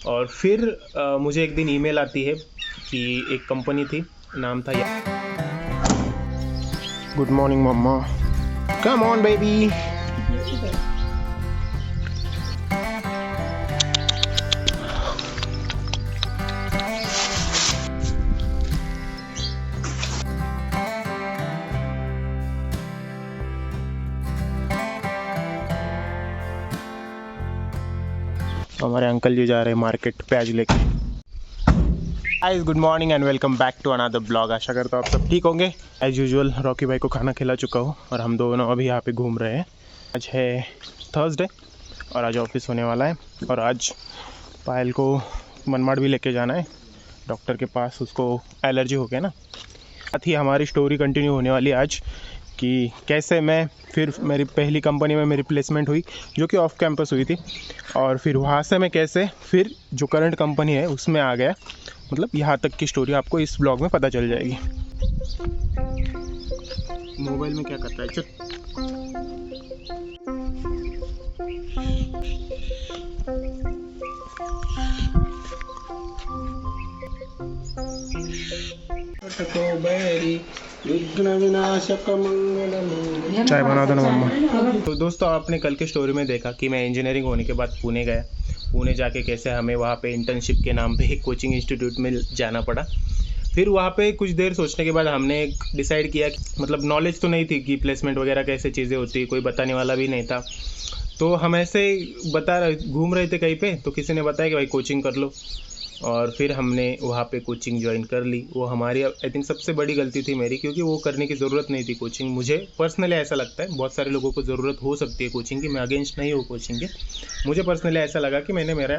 और फिर मुझे एक दिन ईमेल आती है कि एक कंपनी थी, नाम था good morning mamma, come on baby. हमारे अंकल जी जा रहे हैं मार्केट प्याज लेके। Guys good morning and welcome back to another vlog. आशा करता हूँ आप सब ठीक होंगे। एज यूजुअल रॉकी भाई को खाना खिला चुका हूँ और हम दोनों अभी यहाँ पे घूम रहे हैं। आज है थर्सडे और आज ऑफिस होने वाला है और आज पायल को मनमाड़ भी लेके जाना है डॉक्टर के पास, उसको एलर्जी हो गया ना। साथ ही हमारी स्टोरी कंटिन्यू होने वाली है आज कि कैसे मैं फिर मेरी पहली कंपनी में मेरी प्लेसमेंट हुई जो कि ऑफ कैंपस हुई थी, और फिर वहाँ से मैं कैसे फिर जो करंट कंपनी है उसमें आ गया। मतलब यहाँ तक की स्टोरी आपको इस ब्लॉग में पता चल जाएगी। मोबाइल में क्या करता है, चल चाय बना दो ना मम्मा। तो दोस्तों आपने कल के स्टोरी में देखा कि मैं इंजीनियरिंग होने के बाद पुणे गया। पुणे जाके कैसे हमें वहाँ पे इंटर्नशिप के नाम पे एक कोचिंग इंस्टीट्यूट में जाना पड़ा। फिर वहाँ पे कुछ देर सोचने के बाद हमने डिसाइड किया कि मतलब नॉलेज तो नहीं थी कि प्लेसमेंट वगैरह कैसे चीज़ें होती है, कोई बताने वाला भी नहीं था। तो हम ऐसे घूम रहे थे कहीं पे, तो किसी ने बताया कि भाई कोचिंग कर लो, और फिर हमने वहाँ पे कोचिंग ज्वाइन कर ली। वो हमारी आई थिंक सबसे बड़ी गलती थी मेरी, क्योंकि वो करने की ज़रूरत नहीं थी कोचिंग। मुझे पर्सनली ऐसा लगता है, बहुत सारे लोगों को ज़रूरत हो सकती है कोचिंग की, मैं अगेंस्ट नहीं हूँ कोचिंग के। मुझे पर्सनली ऐसा लगा कि मैंने मेरा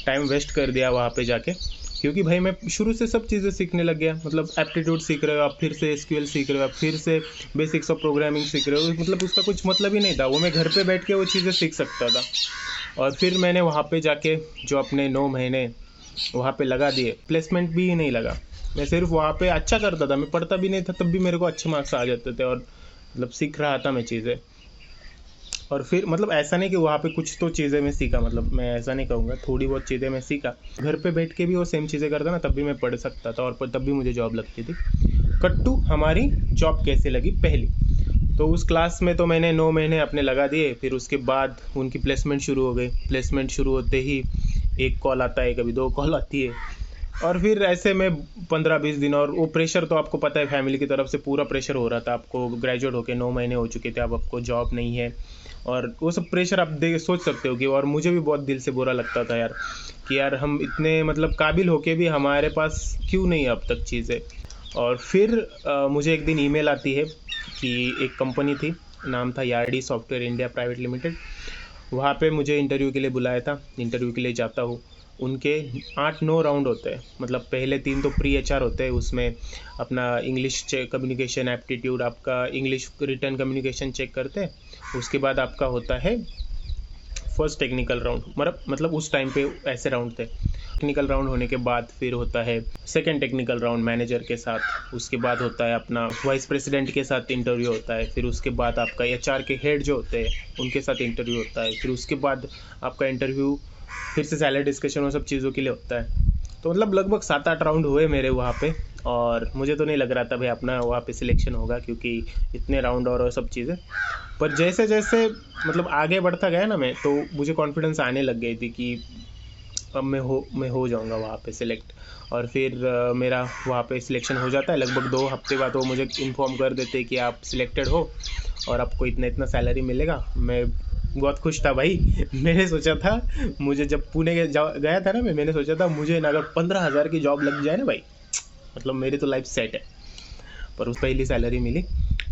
टाइम वेस्ट कर दिया वहाँ पे जाके, क्योंकि भाई मैं शुरू से सब चीज़ें सीखने लग गया। मतलब एप्टीट्यूड सीख रहे हो आप, फिर से एसक्यूएल सीख रहे हो आप, फिर से बेसिक्स ऑफ प्रोग्रामिंग सीख रहे हो। मतलब उसका कुछ मतलब ही नहीं था, वो मैं घर पे बैठ के वो चीज़ें सीख सकता था। और फिर मैंने वहाँ पे जाके जो अपने 9 महीने वहाँ पे लगा दिए, प्लेसमेंट भी नहीं लगा। मैं सिर्फ वहाँ पे अच्छा करता था, मैं पढ़ता भी नहीं था तब भी मेरे को अच्छे मार्क्स आ जाते थे, और मतलब सीख रहा था मैं चीज़ें। और फिर मतलब ऐसा नहीं कि वहाँ पे कुछ तो चीज़ें मैं सीखा, मतलब मैं ऐसा नहीं कहूँगा, थोड़ी बहुत चीज़ें मैं सीखा। घर पे बैठ के भी वो सेम चीज़ें करता ना, तब भी मैं पढ़ सकता था और तब भी मुझे जॉब लगती थी। कट्टू हमारी जॉब कैसे लगी पहली, तो उस क्लास में तो मैंने 9 महीने अपने लगा दिए। फिर उसके बाद उनकी प्लेसमेंट शुरू हो गई। प्लेसमेंट शुरू होते ही एक कॉल आता है, कभी 2 कॉल आती है, और फिर ऐसे में 15-20 दिन। और वो प्रेशर तो आपको पता है, फैमिली की तरफ से पूरा प्रेशर हो रहा था। आपको ग्रेजुएट होके 9 महीने हो चुके थे, अब आपको जॉब नहीं है, और वो सब प्रेशर आप सोच सकते हो कि। और मुझे भी बहुत दिल से बुरा लगता था यार, कि यार हम इतने मतलब काबिल होके भी हमारे पास क्यों नहीं अब तक चीज़ें। और फिर मुझे एक दिन ईमेल आती है कि एक कंपनी थी, नाम था यार्डी सॉफ्टवेयर इंडिया प्राइवेट लिमिटेड। वहाँ पे मुझे इंटरव्यू के लिए बुलाया था। इंटरव्यू के लिए जाता हूँ, उनके 8-9 राउंड होते हैं। मतलब पहले 3 तो प्री एचआर होते हैं, उसमें अपना इंग्लिश चेक, कम्युनिकेशन एप्टीट्यूड, आपका इंग्लिश रिटर्न कम्युनिकेशन चेक करते हैं। उसके बाद आपका होता है फर्स्ट टेक्निकल राउंड, मतलब उस टाइम पे ऐसे राउंड थे। टेक्निकल राउंड होने के बाद फिर होता है सेकंड टेक्निकल राउंड मैनेजर के साथ। उसके बाद होता है अपना वाइस प्रेसिडेंट के साथ इंटरव्यू होता है। फिर उसके बाद आपका एचआर के हेड जो होते हैं उनके साथ इंटरव्यू होता है। फिर उसके बाद आपका इंटरव्यू फिर से सैलरी डिस्कशन और सब चीज़ों के लिए होता है। तो मतलब लगभग 7-8 राउंड हुए मेरे वहाँ पे, और मुझे तो नहीं लग रहा था भाई अपना वहाँ पे सिलेक्शन होगा, क्योंकि इतने राउंड और सब चीज़ें। पर जैसे जैसे मतलब आगे बढ़ता गया ना मैं, तो मुझे कॉन्फिडेंस आने लग गई थी कि अब मैं हो जाऊंगा वहाँ पे सिलेक्ट। और फिर मेरा वहाँ पे सिलेक्शन हो जाता है। लगभग 2 हफ्ते बाद वो मुझे इन्फॉर्म कर देते कि आप सिलेक्टेड हो और आपको इतना इतना सैलरी मिलेगा। मैं बहुत खुश था भाई। मैंने सोचा था, मुझे जब पुणे गया था ना मैंने सोचा था मुझे ना अगर 15,000 की जॉब लग जाए ना भाई, मतलब मेरी तो लाइफ सेट है। पर उस पहली सैलरी मिली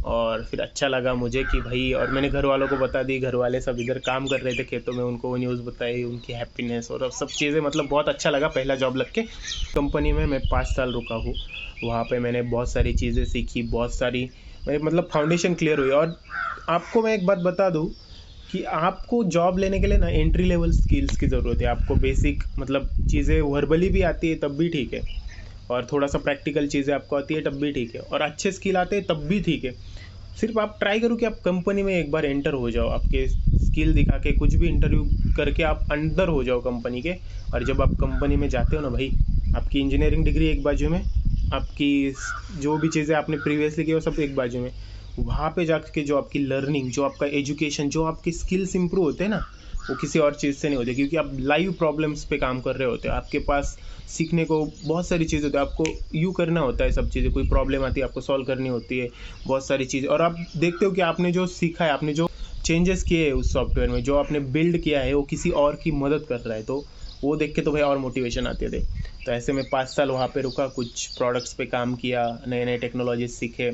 और फिर अच्छा लगा मुझे कि भाई, और मैंने घर वालों को बता दी। घर वाले सब इधर काम कर रहे थे खेतों में, उनको वो न्यूज़ बताई, उनकी हैप्पीनेस और सब चीज़ें। मतलब बहुत अच्छा लगा पहला जॉब लग के। कंपनी में मैं 5 साल रुका हूँ। वहाँ पे मैंने बहुत सारी चीज़ें सीखी, बहुत सारी मतलब फाउंडेशन क्लियर हुई। और आपको मैं एक बात बता दूँ कि आपको जॉब लेने के लिए ना एंट्री लेवल स्किल्स की ज़रूरत है। आपको बेसिक मतलब चीज़ें वर्बली भी आती है तब भी ठीक है, और थोड़ा सा प्रैक्टिकल चीज़ें आपको आती है तब भी ठीक है, और अच्छे स्किल आते हैं तब भी ठीक है। सिर्फ आप ट्राई करो कि आप कंपनी में एक बार एंटर हो जाओ, आपके स्किल दिखा के कुछ भी इंटरव्यू करके आप अंदर हो जाओ कंपनी के। और जब आप कंपनी में जाते हो ना भाई, आपकी इंजीनियरिंग डिग्री एक बाजू में, आपकी जो भी चीज़ें आपने प्रीवियसली की वो सब एक बाजू में, वहाँ पे जाके जो आपकी लर्निंग, जो आपका एजुकेशन, जो आपके स्किल्स इंप्रूव होते हैं ना, वो किसी और चीज़ से नहीं होते, क्योंकि आप लाइव प्रॉब्लम्स पे काम कर रहे होते हो। आपके पास सीखने को बहुत सारी चीज़ें होती है, आपको यूँ करना होता है सब चीज़ें। कोई प्रॉब्लम आती है आपको सॉल्व करनी होती है, बहुत सारी चीज़ें। और आप देखते हो कि आपने जो सीखा है, आपने जो चेंजेस किए हैं उस सॉफ्टवेयर में, जो आपने बिल्ड किया है, वो किसी और की मदद कर रहा है, तो वो देख के तो भाई और मोटिवेशन आते थे। तो ऐसे में 5 साल वहाँ पे रुका, कुछ प्रोडक्ट्स पे काम किया, नए नए टेक्नोलॉजीज सीखे।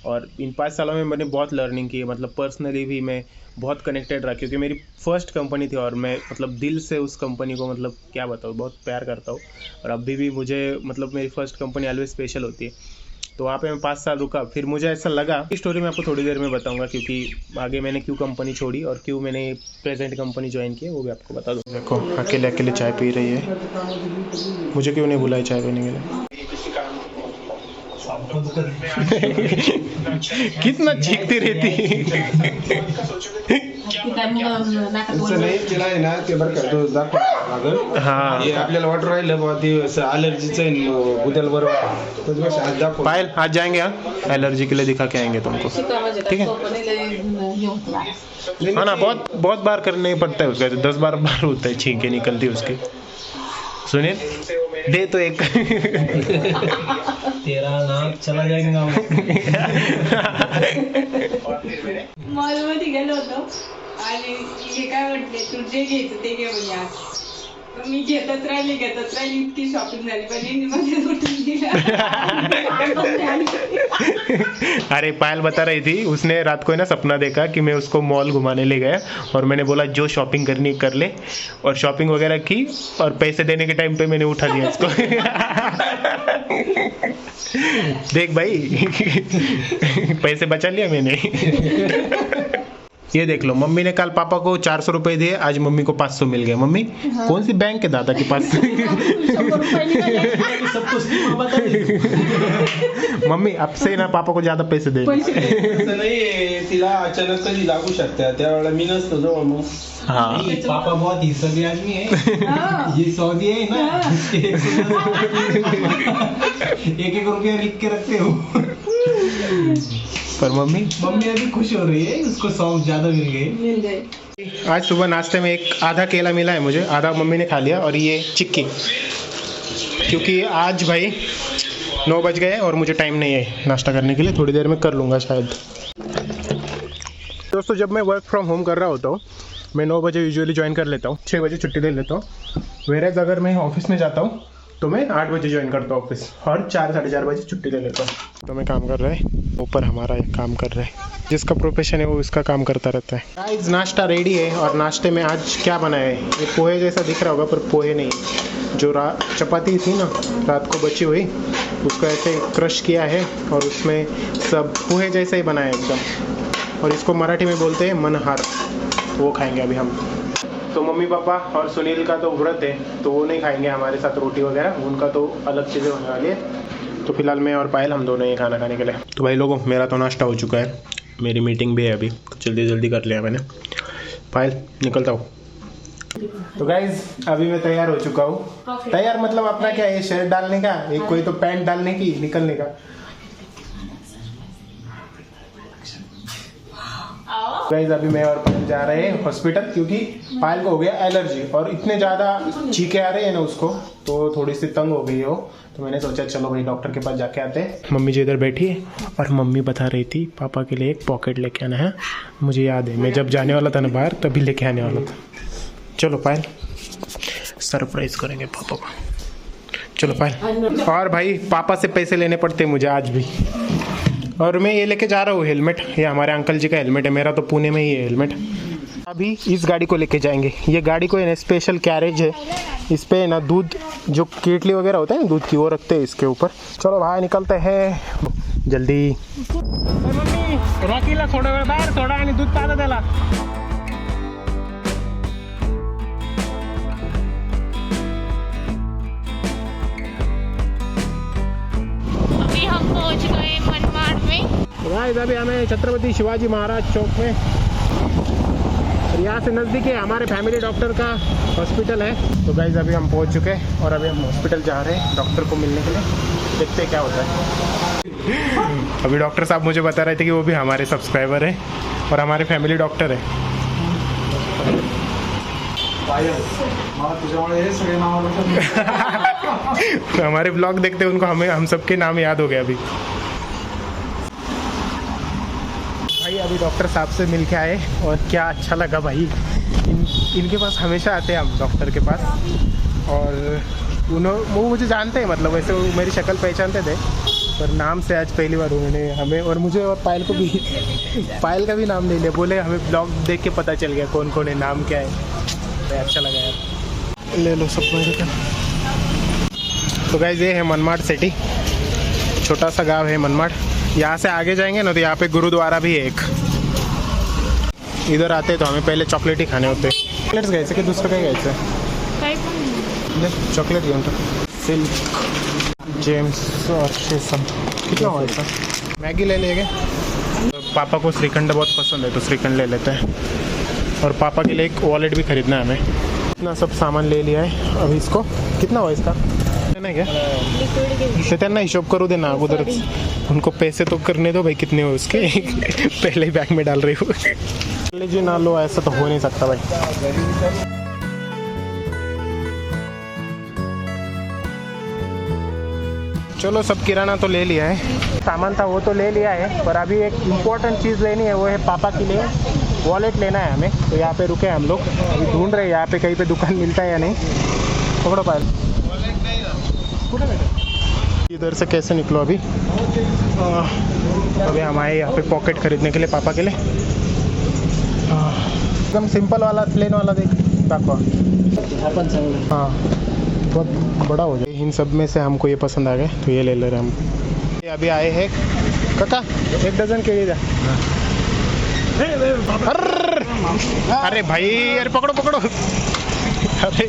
और इन 5 सालों में मैंने बहुत लर्निंग की है, मतलब पर्सनली भी मैं बहुत कनेक्टेड रहा, क्योंकि मेरी फर्स्ट कंपनी थी और मैं मतलब दिल से उस कंपनी को मतलब क्या बताऊँ, बहुत प्यार करता हूँ। और अभी भी मुझे मतलब मेरी फर्स्ट कंपनी ऑलवेज स्पेशल होती है। तो वहाँ पे मैं 5 साल रुका, फिर मुझे ऐसा लगा, इस स्टोरी मैं आपको थोड़ी देर में बताऊंगा, क्योंकि आगे मैंने क्यों कंपनी छोड़ी और क्यों मैंने प्रेजेंट कंपनी ज्वाइन की वो भी आपको बता दूँ। देखो अकेले अकेले चाय पी रही है, मुझे क्यों नहीं बुलाया चाय पीने के लिए। कितना चीखती रहती हाँ, हे आपल्याला वाटू राहिलं बाबा ते अलर्जीचं आहे उद्याला बरोबर आज दाखव। पायल आज जाएंगे, हाँ एलर्जी के लिए दिखा के आएंगे तुमको, ठीक है। हाँ ना, बहुत बहुत बार करने पड़ता है उसका, 10-12 बार होता है, छींके निकलती है उसकी। सुनील दे तो एक तेरा नाक चला जाएगा। मॉलमध्ये गेलो होतो आणि हे काय म्हटले तू जे घ्यायचं ते घे म्हणे आज. मी घेतच राहिली इतकी शॉपिंग झाली पण यांनी मध्ये उठून दिला. अरे पायल बता रही थी, उसने रात को ना सपना देखा कि मैं उसको मॉल घुमाने ले गया और मैंने बोला जो शॉपिंग करनी कर ले, और शॉपिंग वगैरह की, और पैसे देने के टाइम पे मैंने उठा दिया उसको। देख भाई पैसे बचा लिया मैंने। ये देख लो, मम्मी ने कल पापा को 400 रुपए दिए, आज मम्मी को 500 मिल गए। मम्मी हाँ। कौन सी बैंक के दादा के पास? मम्मी अब से ना पापा को ज्यादा पैसे दे। नाही तिला अचानक कधी लागू शकते, त्यावेळेला मी नसतो जवळ मग। हाँ पापा बहुत हिस्सेदार आदमी है, ये सऊदी है ना, 1-1 रुपया लिख के रखते हो। पर मम्मी अभी खुश हो रही है, उसको 100 ज्यादा मिल गए। आज सुबह नाश्ते में एक आधा केला मिला है मुझे, आधा मम्मी ने खा लिया, और ये चिक्की, क्योंकि आज भाई 9 बज गए और मुझे टाइम नहीं है नाश्ता करने के लिए, थोड़ी देर में कर लूँगा शायद। दोस्तों जब मैं वर्क फ्रॉम होम कर रहा होता हूँ, मैं 9 बजे यूजुअली ज्वाइन कर लेता हूँ, 6 बजे छुट्टी ले लेता हूँ। वेरेज अगर मैं ऑफिस में जाता हूँ तो मैं 8 बजे ज्वाइन करता हूँ ऑफिस, और 4-4:30 बजे छुट्टी ले लेता हूँ। तो मैं काम कर रहा है, ऊपर हमारा एक काम कर रहा है, जिसका प्रोफेशन है वो इसका काम करता रहता है। गाइस नाश्ता रेडी है, और नाश्ते में आज क्या बनाया है, ये पोहे जैसा दिख रहा होगा पर पोहे नहीं, जो चपाती थी ना रात को बची हुई, उसको ऐसे क्रश किया है और उसमें सब पोहे जैसा ही बनाया एकदम, और इसको मराठी में बोलते हैं मनहार, तो वो खाएंगे अभी हम। तो मम्मी पापा और सुनील का तो व्रत है, तो वो नहीं खाएंगे हमारे साथ रोटी वगैरह, उनका तो अलग चीज़ें होने वाली है। तो फिलहाल मैं और पायल हम दोनों ही खाना खाने के लिए। तो भाई लोगों, मेरा तो नाश्ता हो चुका है, मेरी मीटिंग भी है अभी, जल्दी कर लिया मैंने। पायल निकलता हूँ। तो गाइज अभी मैं तैयार हो चुका हूँ। तैयार मतलब अपना क्या है, शर्ट डालने का, एक कोई तो पैंट डालने की, निकलने का। गाइस अभी मैं और पायल जा रहे हैं हॉस्पिटल, क्योंकि पायल को हो गया एलर्जी, और इतने ज़्यादा छींके आ रहे हैं ना उसको, तो थोड़ी सी तंग हो गई है वो। तो मैंने सोचा चलो भाई डॉक्टर के पास जाके आते हैं। मम्मी जी इधर बैठी है, और मम्मी बता रही थी पापा के लिए एक पॉकेट लेके आना है। मुझे याद है मैं जब जाने वाला था ना बाहर, तभी लेके आने वाला था। चलो पायल सरप्राइज करेंगे पापा को, चलो पायल। और भाई पापा से पैसे लेने पड़ते मुझे आज भी, और मैं ये लेके जा रहा हूँ हेलमेट, ये हमारे अंकल जी का हेलमेट है, मेरा तो पुणे में ही है हेलमेट। अभी इस गाड़ी को लेके जाएंगे, ये गाड़ी को ना स्पेशल कैरेज है, इस पे ना दूध जो केटली वगैरह होता है ना दूध की, वो रखते हैं इसके ऊपर। चलो भाई निकलते हैं जल्दी। मम्मी रॉकीला थोडा वेळ बाहेर थोडा आणि दूध पाजा त्याला। गाइस अभी हमें छत्रपति शिवाजी महाराज चौक में, यहाँ से नज़दीक है हमारे फैमिली डॉक्टर का हॉस्पिटल है। तो गाइस अभी हम पहुँच चुके हैं और अभी हम हॉस्पिटल जा रहे हैं डॉक्टर को मिलने के लिए, देखते हैं क्या होता है। अभी डॉक्टर साहब मुझे बता रहे थे कि वो भी हमारे सब्सक्राइबर है और हमारे फैमिली डॉक्टर है। तो हमारे ब्लॉग देखते उनको हम सबके नाम याद हो गए अभी। भाई अभी डॉक्टर साहब से मिल के आए और क्या अच्छा लगा भाई। इनके पास हमेशा आते हैं हम डॉक्टर के पास, और वो मुझे जानते हैं, मतलब वैसे वो मेरी शक्ल पहचानते थे, पर नाम से आज पहली बार उन्होंने हमें और मुझे और पायल को भी पायल का भी नाम ले लिया। बोले हमें ब्लॉग देख के पता चल गया कौन कौन है, नाम क्या है। तो अच्छा लगा यार, ले लो सब मेरे का। तो गाइस ये है मनमाड़ सिटी, छोटा सा गांव है मनमाड़। यहाँ से आगे जाएंगे ना तो यहाँ पे गुरुद्वारा भी है एक। इधर आते तो हमें पहले चॉकलेट ही खाने होते। चॉकलेट्स घ्यायचं की दुसरं काय घ्यायचं? चॉकलेट घेऊन टाक। सिल्क जेम्स और शेसम कितना हुआ इसका? मैगी ले लेंगे। पापा को श्रीखंड बहुत पसंद है तो श्रीखंड ले लेते हैं, और पापा के लिए एक वॉलेट भी खरीदना है हमें। इतना सब सामान ले लिया है। अभी इसको कितना हुआ इसका? नहीं क्या इसे त्यांना हिशोब करू देना अगोदर, उनको पैसे तो करने दो भाई कितने हो उसके। पहले ही बैग में डाल रही हूँ। जी ना लो, ऐसा तो हो नहीं सकता भाई। चलो सब किराना तो ले लिया है, सामान था वो तो ले लिया है, पर अभी एक इम्पोर्टेंट चीज़ लेनी है, वो है पापा के लिए वॉलेट लेना है हमें। तो यहाँ पे रुके हम लोग, अभी ढूंढ रहे हैं यहाँ पे कहीं पे दुकान मिलता है या नहीं। पकड़ो पायल, इधर से कैसे निकलो अभी? अभी हम आए यहाँ पे पॉकेट खरीदने के लिए पापा के लिए। एकदम सिंपल वाला प्लेन वाला देख दाखवा। हाँ बहुत बड़ा हो जाए। इन सब में से हमको ये पसंद आ गए तो ये ले ले रहे हम। ये अभी आए हैं काका, 1 डजन केळी द्या। अरे भाई यार पकड़ो पकड़ो। अरे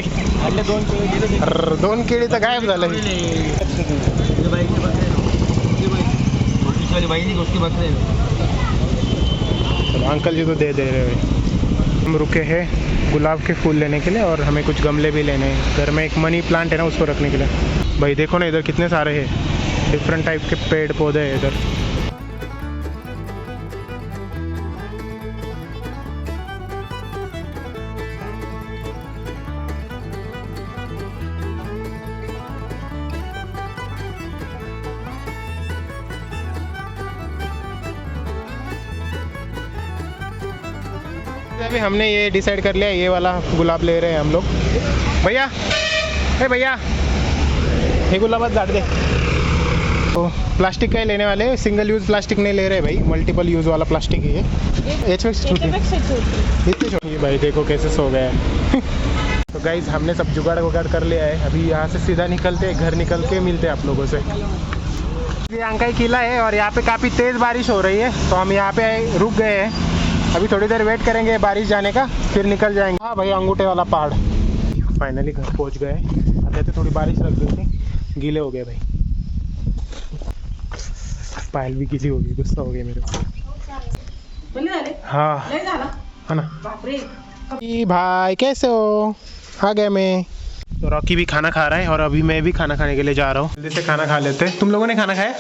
2 केळी तर गायब झालं। अंकल जी तो दे रहे हैं। हम रुके हैं गुलाब के फूल लेने के लिए, और हमें कुछ गमले भी लेने हैं। घर में एक मनी प्लांट है ना, उसको रखने के लिए। भाई देखो ना इधर कितने सारे हैं, डिफरेंट टाइप के पेड़ पौधे हैं इधर। अभी हमने ये डिसाइड कर लिया, ये वाला गुलाब ले रहे हैं हम लोग। भैया भैया ये गुलाब झाड़ दे। तो प्लास्टिक का ही लेने वाले हैं, सिंगल यूज़ प्लास्टिक नहीं ले रहे भाई, मल्टीपल यूज़ वाला प्लास्टिक है ये। छोटी इतनी छोटी भाई, देखो कैसे सो गया है। तो गाइज हमने सब जुगाड़ वुगाड़ कर लिया है। अभी यहाँ से सीधा निकलते हैं, घर निकल के मिलते हैं आप लोगों से। ये अंकाई किला है और यहाँ पे काफ़ी तेज़ बारिश हो रही है, तो हम यहाँ पे रुक गए हैं। अभी थोड़ी देर वेट करेंगे बारिश जाने का, फिर निकल जाएंगे। हाँ भाई, अंगूठे वाला पहाड़। फाइनली घर पहुँच गए। आते थोड़ी बारिश लग गई थी, गीले हो गए भाई। पायल भी गीली हो गई, गुस्सा हो गया मेरे को। हाँ है ना भाई, कैसे हो? आ गए मैं। तो रॉकी भी खाना खा रहा है और अभी मैं भी खाना खाने के लिए जा रहा हूँ। जल्दी से खाना खा लेते हैं। तुम लोगों ने खाना खाया?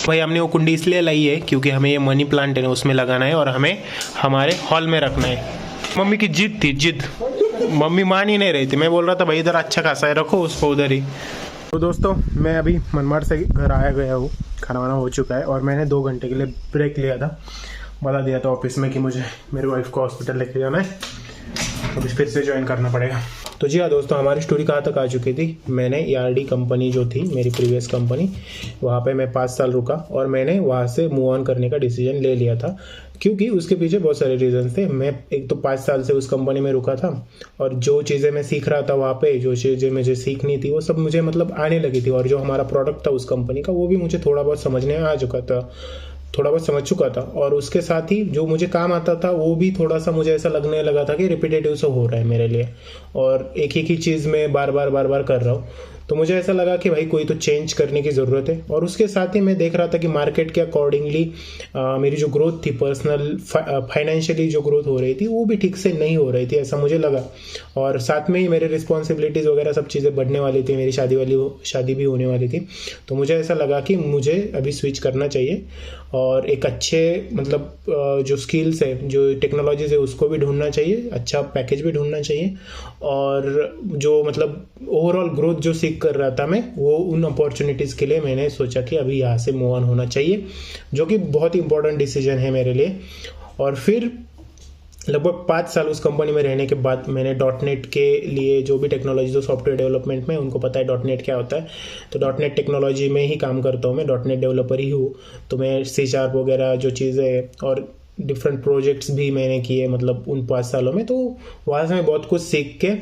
भाई हमने वो कुंडी इसलिए लाई है क्योंकि हमें ये मनी प्लांट है ना उसमें लगाना है, और हमें हमारे हॉल में रखना है। मम्मी की जिद थी, जिद। मम्मी मान ही नहीं रही थी। मैं बोल रहा था भाई इधर अच्छा खासा है, रखो उसको उधर ही। तो दोस्तों मैं अभी मनमाड़ से घर आया गया हूँ, खाना वाना हो चुका है, और मैंने 2 घंटे के लिए ब्रेक लिया था। बता दिया था ऑफिस में कि मुझे मेरी वाइफ को हॉस्पिटल लेके जाना है, तो फिर से ज्वाइन करना पड़ेगा। तो जी हाँ दोस्तों, हमारी स्टोरी कहाँ तक आ चुकी थी। मैंने ERD कंपनी जो थी मेरी प्रीवियस कंपनी, वहाँ पे मैं 5 साल रुका, और मैंने वहाँ से मूव ऑन करने का डिसीजन ले लिया था, क्योंकि उसके पीछे बहुत सारे रीजन थे। मैं एक तो 5 साल से उस कंपनी में रुका था, और जो चीज़ें मैं सीख रहा था वहाँ पे, जो चीज़ें मुझे सीखनी थी वो सब मुझे मतलब आने लगी थी, और जो हमारा प्रोडक्ट था उस कंपनी का वो भी मुझे थोड़ा बहुत समझने आ चुका था, थोड़ा बहुत समझ चुका था। और उसके साथ ही जो मुझे काम आता था वो भी थोड़ा सा मुझे ऐसा लगने लगा था कि रिपीटेटिव से हो रहा है मेरे लिए, और एक ही चीज़ में बार बार कर रहा हूँ। तो मुझे ऐसा लगा कि भाई कोई तो चेंज करने की ज़रूरत है। और उसके साथ ही मैं देख रहा था कि मार्केट के अकॉर्डिंगली मेरी जो ग्रोथ थी, पर्सनल फाइनेंशियली जो ग्रोथ हो रही थी वो भी ठीक से नहीं हो रही थी, ऐसा मुझे लगा। और साथ में ही मेरे रिस्पॉन्सिबिलिटीज़ वगैरह सब चीज़ें बढ़ने वाली थी, मेरी शादी भी होने वाली थी। तो मुझे ऐसा लगा कि मुझे अभी स्विच करना चाहिए और एक अच्छे मतलब जो स्किल्स है, जो टेक्नोलॉजीज है उसको भी ढूंढना चाहिए, अच्छा पैकेज भी ढूंढना चाहिए। और जो मतलब ओवरऑल ग्रोथ जो सीख कर रहा था मैं, वो उन अपॉर्चुनिटीज़ के लिए मैंने सोचा कि अभी यहाँ से मूव ऑन होना चाहिए, जो कि बहुत ही इंपॉर्टेंट डिसीजन है मेरे लिए। और फिर लगभग 5 साल उस कंपनी में रहने के बाद मैंने .NET के लिए जो भी टेक्नोलॉजी, जो सॉफ्टवेयर डेवलपमेंट में उनको पता है .NET क्या होता है, तो .NET टेक्नोलॉजी में ही काम करता हूँ मैं, .NET डेवलपर ही हूँ। तो मैं C# वगैरह जो चीज़ें और डिफरेंट प्रोजेक्ट्स भी मैंने किए मतलब उन 5 सालों में। तो वहाँ से मैं बहुत कुछ सीख के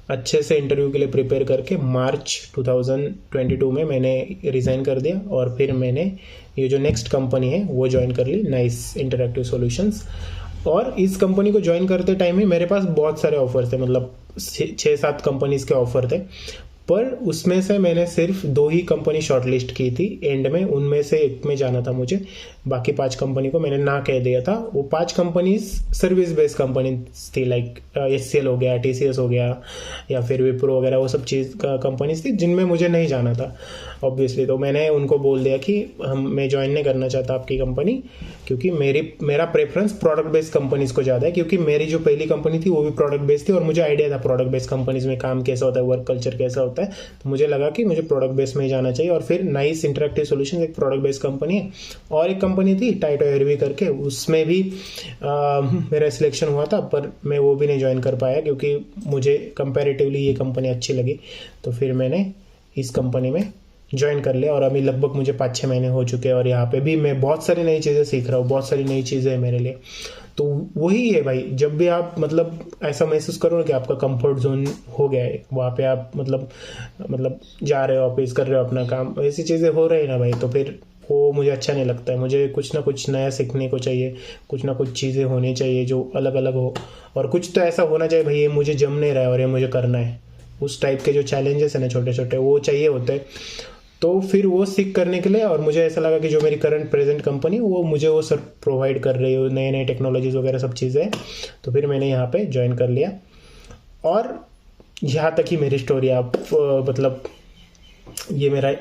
अच्छे से इंटरव्यू के लिए प्रिपेयर करके मार्च 2022 में मैंने रिज़ाइन कर दिया और फिर मैंने ये जो नेक्स्ट कंपनी है वो ज्वाइन कर ली, नाइस इंटरैक्टिव सॉल्यूशंस। और इस कंपनी को ज्वाइन करते टाइम ही मेरे पास बहुत सारे ऑफर्स थे, मतलब 6-7 कंपनीज के ऑफर थे, पर उसमें से मैंने सिर्फ 2 ही कंपनी शॉर्टलिस्ट की थी एंड में, उनमें से एक में जाना था मुझे, बाकी 5 कंपनी को मैंने ना कह दिया था। वो 5 कंपनीज सर्विस बेस्ड कंपनी थी, लाइक HCL हो गया, TCS हो गया या फिर विप्रो वगैरह, वो सब चीज़ कंपनीज थी जिनमें मुझे नहीं जाना था ऑब्वियसली। तो मैंने उनको बोल दिया कि मैं ज्वाइन नहीं करना चाहता आपकी कंपनी, क्योंकि मेरा प्रेफरेंस प्रोडक्ट बेस्ड कंपनीज को ज़्यादा है, क्योंकि मेरी जो पहली कंपनी थी वो भी प्रोडक्ट बेस्ड थी और मुझे आइडिया था प्रोडक्ट बेस्ड कंपनीज में काम कैसा होता है, वर्क कल्चर कैसा होता है। तो मुझे लगा कि मुझे प्रोडक्ट बेस्ड में जाना चाहिए। और फिर नाइस इंटरैक्टिव सॉल्यूशंस एक प्रोडक्ट बेस्ड कंपनी है, और एक कंपनी थी टाइटो एयरवी करके, उसमें भी मेरा सिलेक्शन हुआ था, पर मैं वो भी नहीं ज्वाइन कर पाया क्योंकि मुझे कंपैरेटिवली ये कंपनी अच्छी लगी। तो फिर मैंने इस कंपनी में ज्वाइन कर लिया और अभी लगभग मुझे 5-6 महीने हो चुके हैं और यहाँ पे भी मैं बहुत सारी नई चीज़ें सीख रहा हूँ, बहुत सारी नई चीज़ें हैं मेरे लिए। तो वही है भाई, जब भी आप मतलब ऐसा महसूस करो ना कि आपका कंफर्ट जोन हो गया है, वहाँ पे आप मतलब जा रहे हो, ऑफिस कर रहे हो अपना काम, ऐसी चीज़ें हो रही ना भाई, तो फिर वो मुझे अच्छा नहीं लगता है। मुझे कुछ ना कुछ नया सीखने को चाहिए, कुछ ना कुछ चीज़ें होनी चाहिए जो अलग अलग हो, और कुछ तो ऐसा होना चाहिए भाई ये मुझे जम नहीं रहा है और ये मुझे करना है। उस टाइप के जो चैलेंजेस है ना छोटे छोटे, वो चाहिए होते हैं। तो फिर वो सीख करने के लिए, और मुझे ऐसा लगा कि जो मेरी करंट प्रेजेंट कंपनी वो मुझे वो सब प्रोवाइड कर रही है, नए नए टेक्नोलॉजीज़ वगैरह सब चीज़ें, तो फिर मैंने यहाँ पे ज्वाइन कर लिया। और यहाँ तक ही मेरी स्टोरी, आप मतलब ये मेरा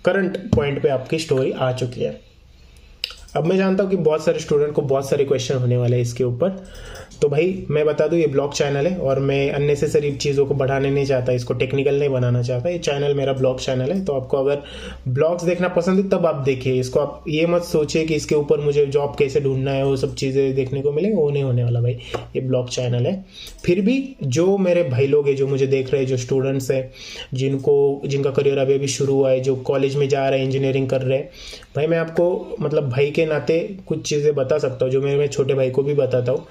करंट पॉइंट पे आपकी स्टोरी आ चुकी है। अब मैं जानता हूँ कि बहुत सारे स्टूडेंट को बहुत सारे क्वेश्चन होने वाले हैं इसके ऊपर, तो भाई मैं बता दूं ये ब्लॉग चैनल है और मैं अननेसेसरी चीज़ों को बढ़ाने नहीं चाहता, इसको टेक्निकल नहीं बनाना चाहता। ये चैनल मेरा ब्लॉग चैनल है, तो आपको अगर ब्लॉग्स देखना पसंद है तब आप देखिए इसको। आप ये मत सोचिए कि इसके ऊपर मुझे जॉब कैसे ढूंढना है, वो सब चीज़ें देखने को मिलेंगी, वो नहीं होने वाला भाई, ये ब्लॉग चैनल है। फिर भी जो मेरे भाई लोग हैं जो मुझे देख रहे हैं, जो स्टूडेंट्स हैं जिनका करियर अभी अभी शुरू हुआ है, जो कॉलेज में जा रहे हैं, इंजीनियरिंग कर रहे हैं, भाई मैं आपको मतलब भाई के नाते कुछ चीज़ें बता सकता हूँ जो मैं छोटे भाई को भी बताता हूँ।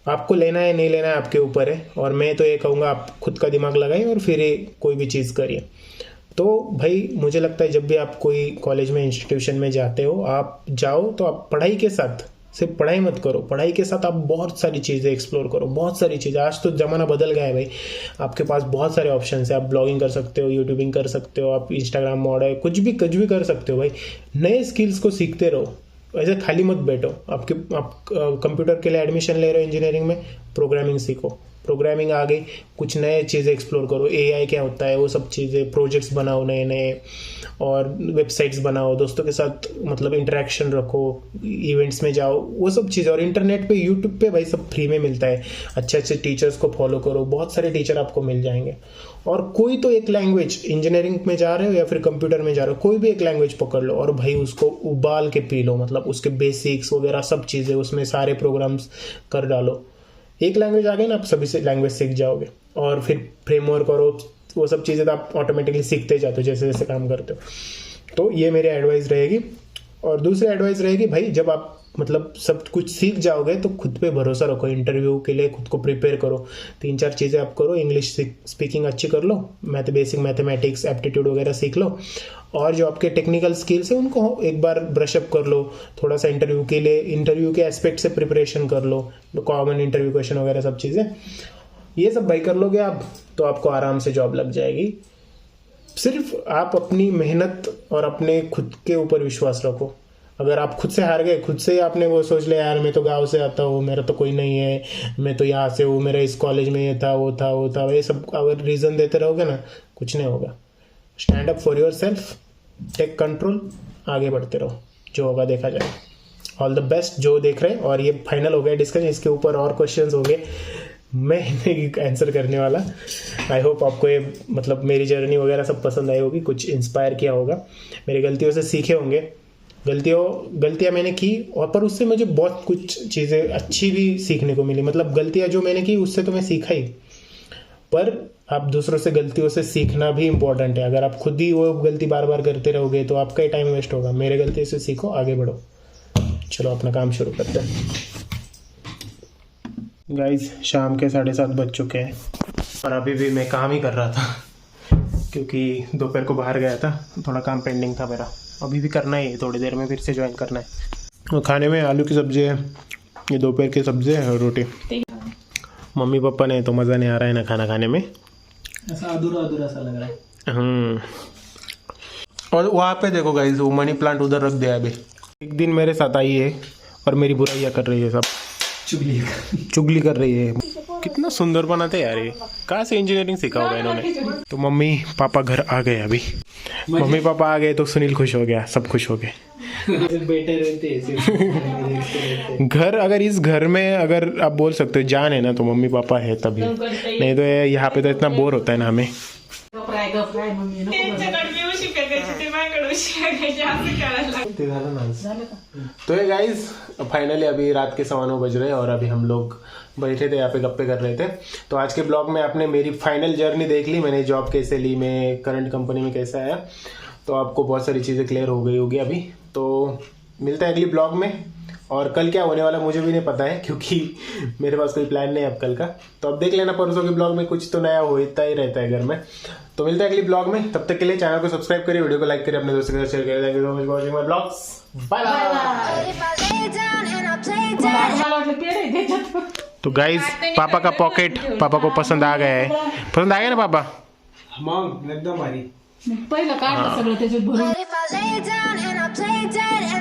आपको लेना है नहीं लेना है आपके ऊपर है, और मैं तो ये कहूँगा आप खुद का दिमाग लगाइए और फिर कोई भी चीज़ करिए। तो भाई मुझे लगता है जब भी आप कोई कॉलेज में इंस्टीट्यूशन में जाते हो, आप जाओ तो आप पढ़ाई के साथ सिर्फ पढ़ाई मत करो, पढ़ाई के साथ आप बहुत सारी चीज़ें एक्सप्लोर करो, बहुत सारी चीज़ें। आज तो ज़माना बदल गया है भाई, आपके पास बहुत सारे ऑप्शन है। आप ब्लॉगिंग कर सकते हो, यूट्यूबिंग कर सकते हो, आप इंस्टाग्राम मॉड है, कुछ भी कर सकते हो भाई। नए स्किल्स को सीखते रहो, ऐसे खाली मत बैठो। आप कंप्यूटर के लिए एडमिशन ले रहे हो इंजीनियरिंग में, प्रोग्रामिंग सीखो, प्रोग्रामिंग आ गई, कुछ नए चीज़ें एक्सप्लोर करो, AI क्या होता है वो सब चीज़ें, प्रोजेक्ट्स बनाओ नए नए, और वेबसाइट्स बनाओ, दोस्तों के साथ मतलब इंटरेक्शन रखो, इवेंट्स में जाओ, वो सब चीज़ें। और इंटरनेट पे, यूट्यूब पे भाई सब फ्री में मिलता है, अच्छे अच्छे टीचर्स को फॉलो करो, बहुत सारे टीचर आपको मिल जाएंगे। और कोई तो एक लैंग्वेज, इंजीनियरिंग में जा रहे हो या फिर कंप्यूटर में जा रहे हो, कोई भी एक लैंग्वेज पकड़ लो और भाई उसको उबाल के पी लो, मतलब उसके बेसिक्स वगैरह सब चीज़ें, उसमें सारे प्रोग्राम्स कर डालो। एक लैंग्वेज आ गई ना, आप सभी से लैंग्वेज सीख जाओगे, और फिर फ्रेमवर्क करो, वो सब चीज़ें तो आप ऑटोमेटिकली सीखते जाते हो जैसे जैसे काम करते हो। तो ये मेरी एडवाइस रहेगी। और दूसरी एडवाइस रहेगी भाई, जब आप मतलब सब कुछ सीख जाओगे तो खुद पे भरोसा रखो, इंटरव्यू के लिए खुद को प्रिपेयर करो। 3-4 चीज़ें आप करो, इंग्लिश स्पीकिंग अच्छी कर लो, बेसिक मैथमेटिक्स एप्टीट्यूड वगैरह सीख लो, और जो आपके टेक्निकल स्किल्स है उनको एक बार ब्रशअप कर लो, थोड़ा सा इंटरव्यू के लिए, इंटरव्यू के एस्पेक्ट से प्रिपरेशन कर लो, कॉमन इंटरव्यू क्वेश्चन वगैरह सब चीज़ें, ये सब भाई कर लोगे आप तो आपको आराम से जॉब लग जाएगी। सिर्फ आप अपनी मेहनत और अपने खुद के ऊपर विश्वास रखो। अगर आप खुद से हार गए, खुद से आपने वो सोच लिया यार मैं तो गांव से आता हूँ, मेरा तो कोई नहीं है, मैं तो यहाँ से हूँ, मेरा इस कॉलेज में ये था वो था वो था, ये सब अगर रीज़न देते रहोगे ना, कुछ नहीं होगा। Stand up for yourself, take control, आगे बढ़ते रहो, जो होगा देखा जाएगा। ऑल द बेस्ट जो देख रहे हैं। और ये फाइनल हो गया डिस्कशन, इसके ऊपर और क्वेश्चंस हो गए, मैं नहीं आंसर करने वाला। आई होप आपको ये मतलब मेरी जर्नी वगैरह सब पसंद आई होगी, कुछ इंस्पायर किया होगा, मेरी गलतियों से सीखे होंगे। गलतियाँ मैंने की और पर उससे मुझे बहुत कुछ चीज़ें अच्छी भी सीखने को मिली। मतलब गलतियाँ जो मैंने की उससे तो मैं सीखा ही, पर आप दूसरों से गलतियों से सीखना भी इम्पोर्टेंट है। अगर आप खुद ही वो गलती बार बार करते रहोगे तो आपका ही टाइम वेस्ट होगा। मेरे गलती से सीखो, आगे बढ़ो। चलो अपना काम शुरू करते हैं। गाइज शाम के 7:30 बज चुके हैं और अभी भी मैं काम ही कर रहा था, क्योंकि दोपहर को बाहर गया था, थोड़ा काम पेंडिंग था मेरा। अभी भी करना ही है, थोड़ी देर में फिर से ज्वाइन करना है। और खाने में आलू की सब्जी है, ये दोपहर की सब्जी है और रोटी। मम्मी पापा ने तो मज़ा नहीं आ रहा है ना खाना खाने में, ऐसा अधूरा अधूरा सा लग रहा है। और वहाँ पे देखो गाइस, वो मनी प्लांट उधर रख दिया अभी। एक दिन मेरे साथ आई है और मेरी बुराइयाँ कर रही है, सब चुगली कर रही है। कितना सुंदर बनाते यार ये, कहाँ से इंजीनियरिंग सीखा होगा इन्होंने। तो मम्मी पापा घर आ गए अभी, मम्मी पापा आ गए तो सुनील खुश हो गया, सब खुश हो गए। घर, अगर इस घर में अगर आप बोल सकते हो जान है ना तो मम्मी पापा है तभी, नहीं तो यहाँ पे तो इतना बोर होता है ना हमें। तो ये गाइज फाइनली अभी रात के 9:15 बज रहे हैं और अभी हम लोग बैठे थे यहाँ पे गप्पे कर रहे थे। तो आज के ब्लॉग में आपने मेरी फाइनल जर्नी देख ली, मैंने जॉब कैसे ली, मैं करंट कंपनी में कैसे आया, तो आपको बहुत सारी चीज़ें क्लियर हो गई होगी अभी। तो मिलता है अगली ब्लॉग में, और कल क्या होने वाला मुझे भी नहीं पता है, क्योंकि मेरे पास कोई प्लान नहीं है अब कल का। तो अब देख लेना, परसों के ब्लॉग में कुछ तो नया होता ही रहता है घर में। तो मिलता है अगली ब्लॉग में, तब तक के लिए चैनल को सब्सक्राइब करिए, वीडियो को लाइक करिए, अपने दोस्तों के साथ शेयर करिए। Thank you so much for watching my blogs, bye bye. तो गाइज पापा का पॉकेट पापा को पसंद आ गया है, पसंद आ गया ना पापा? मग एकदम भारी। पहिलं काढलं सगळं त्याच्यात भरून. But if I lay down and I play dead